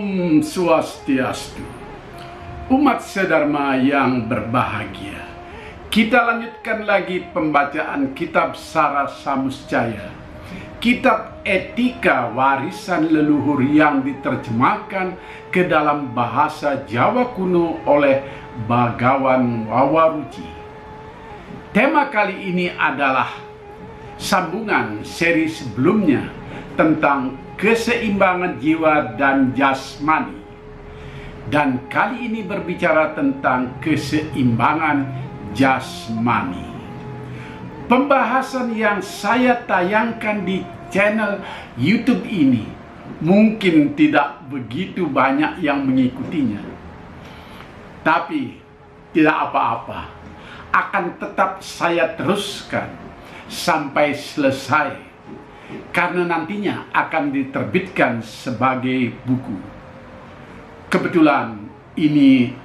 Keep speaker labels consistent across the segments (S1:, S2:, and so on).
S1: Om Swastiastu. Umat sedharma yang berbahagia, kita lanjutkan lagi pembacaan kitab Sara Samuscaya, kitab etika warisan leluhur yang diterjemahkan ke dalam bahasa Jawa kuno oleh Bagawan Wawaruci. Tema kali ini adalah sambungan seri sebelumnya tentang keseimbangan jiwa dan jasmani, dan kali ini berbicara tentang keseimbangan jasmani. Pembahasan yang saya tayangkan di channel YouTube ini mungkin tidak begitu banyak yang mengikutinya, tapi tidak apa-apa, akan tetap saya teruskan sampai selesai, karena nantinya akan diterbitkan sebagai buku. Kebetulan ini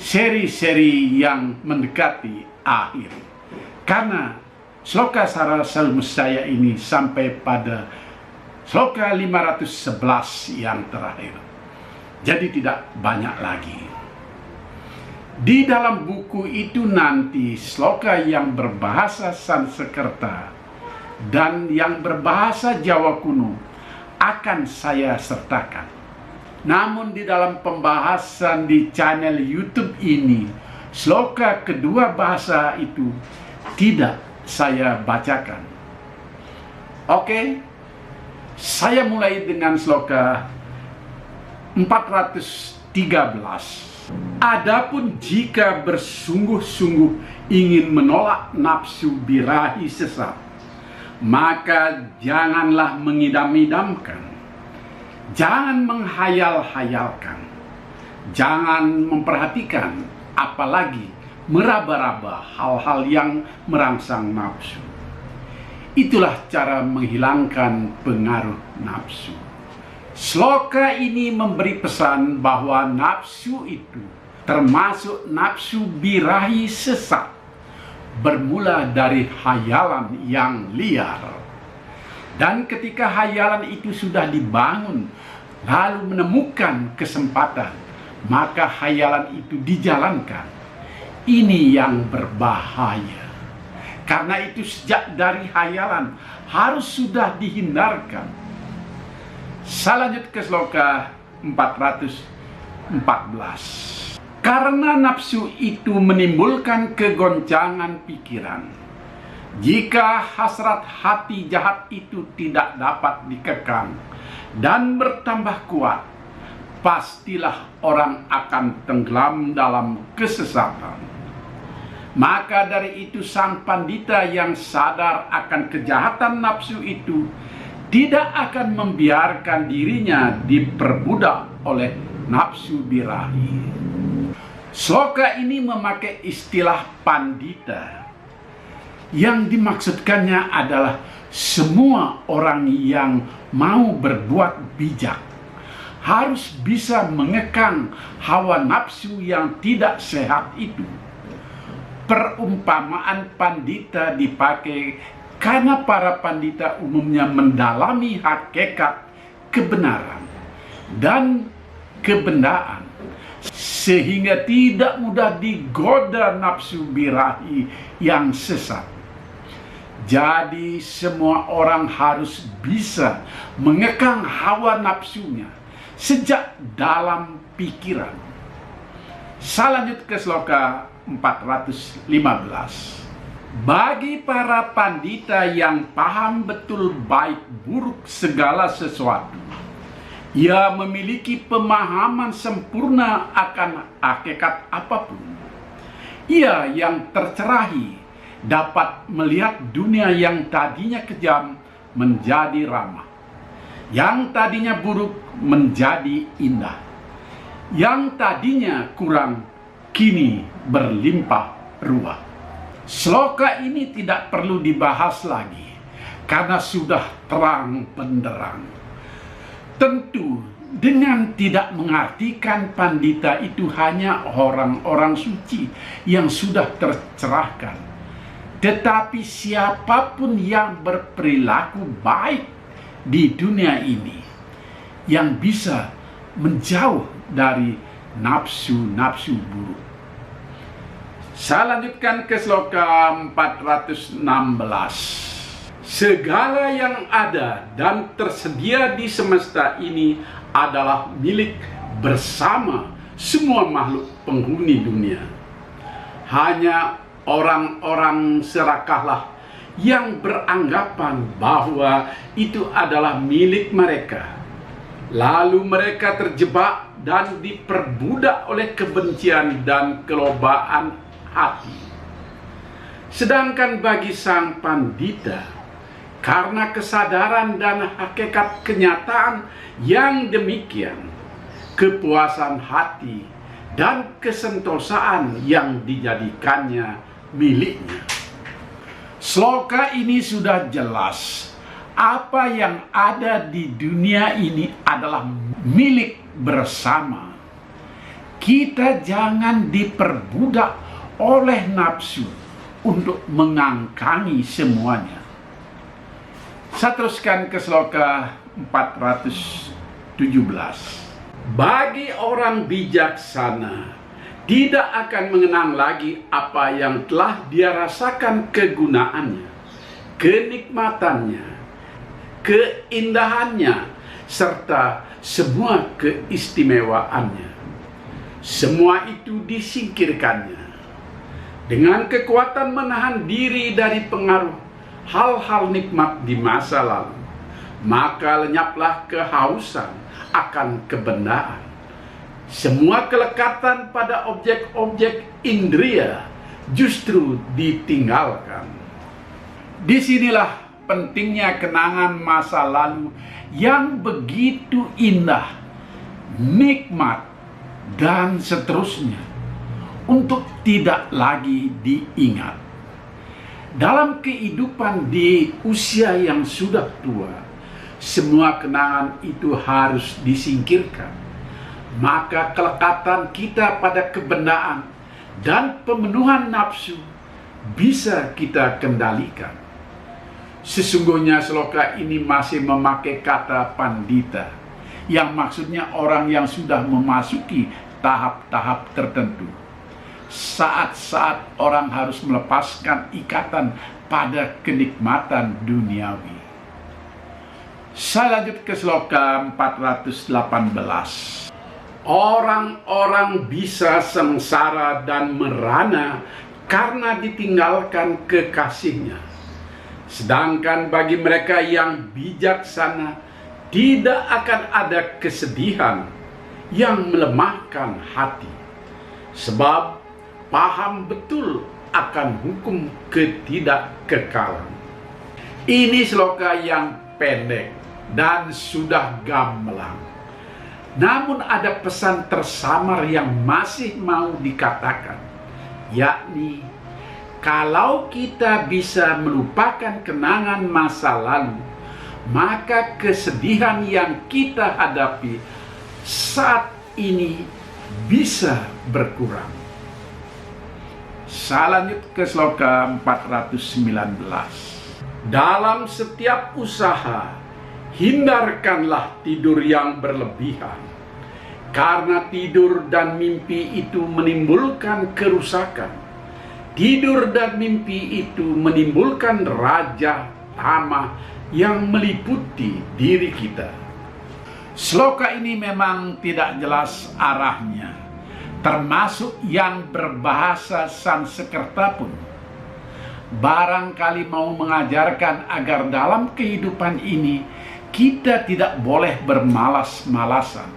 S1: seri-seri yang mendekati akhir, karena Sloka Sara Samuscaya ini sampai pada Sloka 511 yang terakhir, jadi tidak banyak lagi. Di dalam buku itu nanti sloka yang berbahasa Sanskerta dan yang berbahasa Jawa kuno akan saya sertakan. Namun di dalam pembahasan di channel YouTube ini, sloka kedua bahasa itu tidak saya bacakan. Oke, saya mulai dengan sloka 413. Adapun jika bersungguh-sungguh ingin menolak nafsu birahi sesat, maka janganlah mengidam-idamkan, jangan menghayal-hayalkan, jangan memperhatikan, apalagi meraba-raba hal-hal yang merangsang nafsu. Itulah cara menghilangkan pengaruh nafsu. Sloka ini memberi pesan bahwa nafsu itu, termasuk nafsu birahi sesat, bermula dari hayalan yang liar. Dan ketika hayalan itu sudah dibangun, lalu menemukan kesempatan, maka hayalan itu dijalankan. Ini yang berbahaya. Karena itu sejak dari hayalan harus sudah dihindarkan. Saya lanjut ke sloka 414. Karena nafsu itu menimbulkan kegoncangan pikiran. Jika hasrat hati jahat itu tidak dapat dikekang dan bertambah kuat, pastilah orang akan tenggelam dalam kesesatan. Maka dari itu sang pandita yang sadar akan kejahatan nafsu itu tidak akan membiarkan dirinya diperbudak oleh nafsu birahi. Sloka ini memakai istilah pandita. Yang dimaksudkannya adalah semua orang yang mau berbuat bijak harus bisa mengekang hawa nafsu yang tidak sehat itu. Perumpamaan pandita dipakai karena para pandita umumnya mendalami hakikat kebenaran dan kebendaan, sehingga tidak mudah digoda nafsu birahi yang sesat. Jadi semua orang harus bisa mengekang hawa nafsunya sejak dalam pikiran. Saya lanjut ke sloka 415. Bagi para pandita yang paham betul baik buruk segala sesuatu, ia memiliki pemahaman sempurna akan hakikat apapun. Ia yang tercerahi dapat melihat dunia yang tadinya kejam menjadi ramah, yang tadinya buruk menjadi indah, yang tadinya kurang kini berlimpah ruah. Sloka ini tidak perlu dibahas lagi karena sudah terang benderang. Tentu dengan tidak mengartikan pandita itu hanya orang-orang suci yang sudah tercerahkan, tetapi siapapun yang berperilaku baik di dunia ini, yang bisa menjauh dari nafsu-nafsu buruk. Saya lanjutkan ke sloka 416. Segala yang ada dan tersedia di semesta ini adalah milik bersama semua makhluk penghuni dunia. Hanya orang-orang serakahlah yang beranggapan bahwa itu adalah milik mereka. Lalu mereka terjebak dan diperbudak oleh kebencian dan kelobaan hati. Sedangkan bagi sang pandita, karena kesadaran dan hakikat kenyataan yang demikian, kepuasan hati dan kesentosaan yang dijadikannya miliknya. Sloka ini sudah jelas. Apa yang ada di dunia ini adalah milik bersama. Kita jangan diperbudak oleh nafsu untuk mengangkangi semuanya. Saya teruskan ke sloka 417. Bagi orang bijaksana, tidak akan mengenang lagi apa yang telah dia rasakan kegunaannya, kenikmatannya, keindahannya, serta semua keistimewaannya. Semua itu disingkirkannya. Dengan kekuatan menahan diri dari pengaruh hal-hal nikmat di masa lalu, maka lenyaplah kehausan akan kebenaran. Semua kelekatan pada objek-objek indria justru ditinggalkan. Disinilah pentingnya kenangan masa lalu yang begitu indah, nikmat, dan seterusnya untuk tidak lagi diingat. Dalam kehidupan di usia yang sudah tua, semua kenangan itu harus disingkirkan. Maka kelekatan kita pada kebenaran dan pemenuhan nafsu bisa kita kendalikan. Sesungguhnya sloka ini masih memakai kata pandita, yang maksudnya orang yang sudah memasuki tahap-tahap tertentu. Saat-saat orang harus melepaskan ikatan pada kenikmatan duniawi. Saya lanjut ke sloka 418. Orang-orang bisa sengsara dan merana karena ditinggalkan kekasihnya. Sedangkan bagi mereka yang bijaksana, tidak akan ada kesedihan yang melemahkan hati. Sebab paham betul akan hukum ketidakkekalan. Ini sloka yang pendek dan sudah gamblang. Namun ada pesan tersamar yang masih mau dikatakan, yakni kalau kita bisa melupakan kenangan masa lalu, maka kesedihan yang kita hadapi saat ini bisa berkurang. Saya lanjut ke sloka 419. Dalam setiap usaha, hindarkanlah tidur yang berlebihan, karena tidur dan mimpi itu menimbulkan kerusakan. Tidur dan mimpi itu menimbulkan raja tamah yang meliputi diri kita. Sloka ini memang tidak jelas arahnya, termasuk yang berbahasa Sanskerta pun. Barangkali mau mengajarkan agar dalam kehidupan ini kita tidak boleh bermalas-malasan.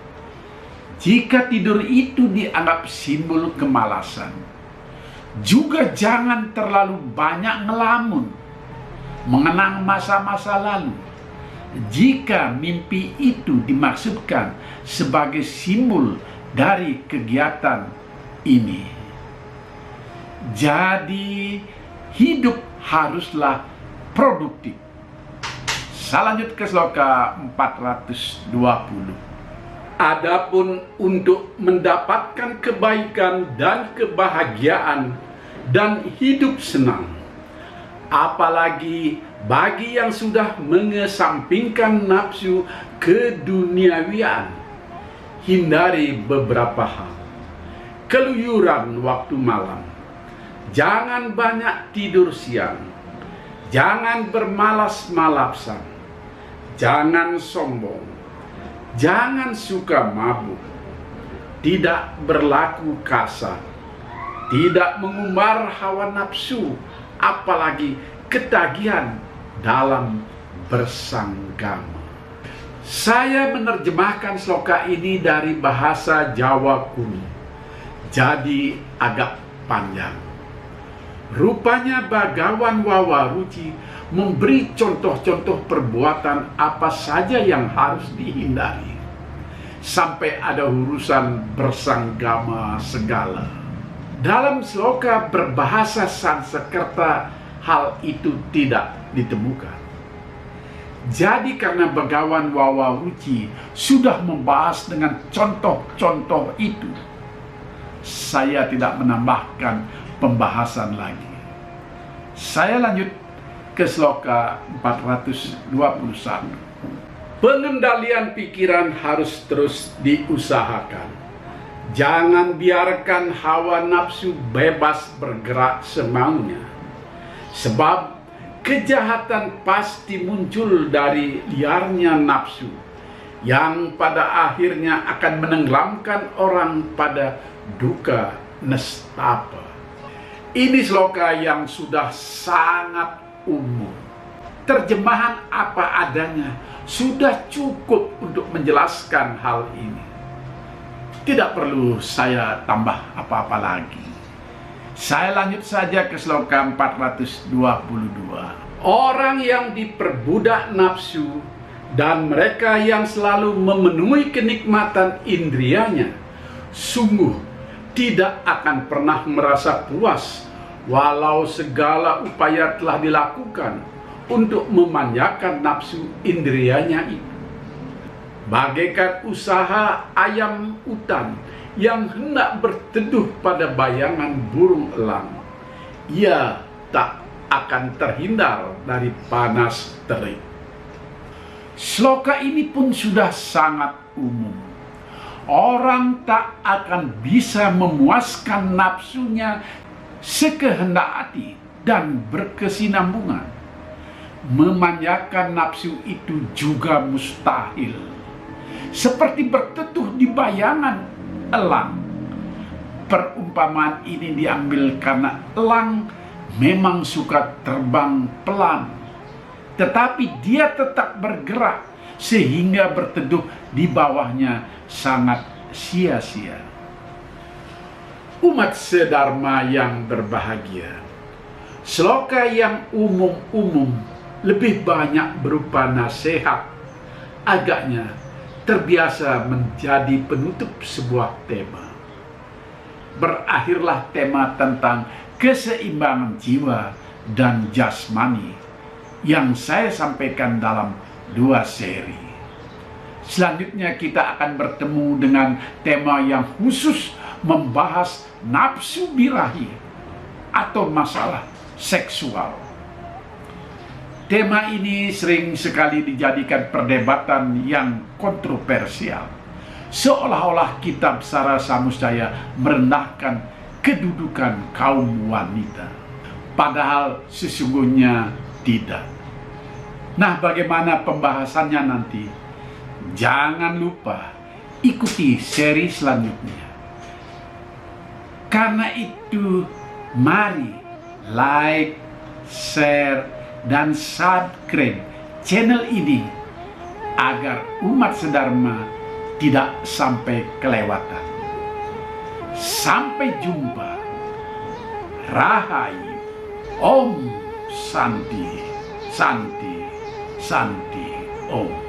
S1: Jika tidur itu dianggap simbol kemalasan, juga jangan terlalu banyak ngelamun, mengenang masa-masa lalu. Jika mimpi itu dimaksudkan sebagai simbol dari kegiatan ini. Jadi hidup haruslah produktif. Saya lanjut ke sloka 420. Adapun untuk mendapatkan kebaikan dan kebahagiaan dan hidup senang, apalagi bagi yang sudah mengesampingkan nafsu keduniawian, hindari beberapa hal. Keluyuran waktu malam, jangan banyak tidur siang, jangan bermalas-malasan, jangan sombong, jangan suka mabuk, tidak berlaku kasar, tidak mengumbar hawa nafsu, apalagi ketagihan dalam bersanggama. Saya menerjemahkan sloka ini dari bahasa Jawa kuno, jadi agak panjang. Rupanya Bagawan Wawaruci memberi contoh-contoh perbuatan apa saja yang harus dihindari, sampai ada urusan bersanggama segala. Dalam sloka berbahasa Sanskerta hal itu tidak ditemukan. Jadi karena Bagawan Wawaruci sudah membahas dengan contoh-contoh itu, saya tidak menambahkan pembahasan lagi. Saya lanjut ke sloka 421. Pengendalian pikiran harus terus diusahakan. Jangan biarkan hawa nafsu bebas bergerak semaunya. Sebab kejahatan pasti muncul dari liarnya nafsu, yang pada akhirnya akan menenggelamkan orang pada duka nestapa. Ini sloka yang sudah sangat umum. Terjemahan apa adanya sudah cukup untuk menjelaskan hal ini. Tidak perlu saya tambah apa-apa lagi. Saya lanjut saja ke sloka 422. Orang yang diperbudak nafsu dan mereka yang selalu memenuhi kenikmatan indrianya sungguh tidak akan pernah merasa puas walau segala upaya telah dilakukan untuk memanjakan nafsu indrianya itu. Bagaikan usaha ayam utan yang hendak berteduh pada bayangan burung elang, ia tak akan terhindar dari panas terik. Sloka ini pun sudah sangat umum. Orang tak akan bisa memuaskan nafsunya sekehendak hati dan berkesinambungan. Memanjakan nafsu itu juga mustahil. Seperti berteduh di bayangan elang. Perumpamaan ini diambil karena elang memang suka terbang pelan, tetapi dia tetap bergerak sehingga berteduh di bawahnya sangat sia-sia. Umat sedharma yang berbahagia, sloka yang umum-umum lebih banyak berupa nasihat, agaknya terbiasa menjadi penutup sebuah tema. Berakhirlah tema tentang keseimbangan jiwa dan jasmani yang saya sampaikan dalam 2 seri. Selanjutnya kita akan bertemu dengan tema yang khusus membahas nafsu birahi atau masalah seksual. Tema ini sering sekali dijadikan perdebatan yang kontroversial, seolah-olah kitab Sara Samusjaya merendahkan kedudukan kaum wanita. Padahal sesungguhnya tidak. Nah, bagaimana pembahasannya nanti? Jangan lupa ikuti seri selanjutnya. Karena itu, mari like, share, dan subscribe channel ini agar umat sedharma tidak sampai kelewatan. Sampai jumpa. Rahayu. Om Santi, Santi, Santi, Om.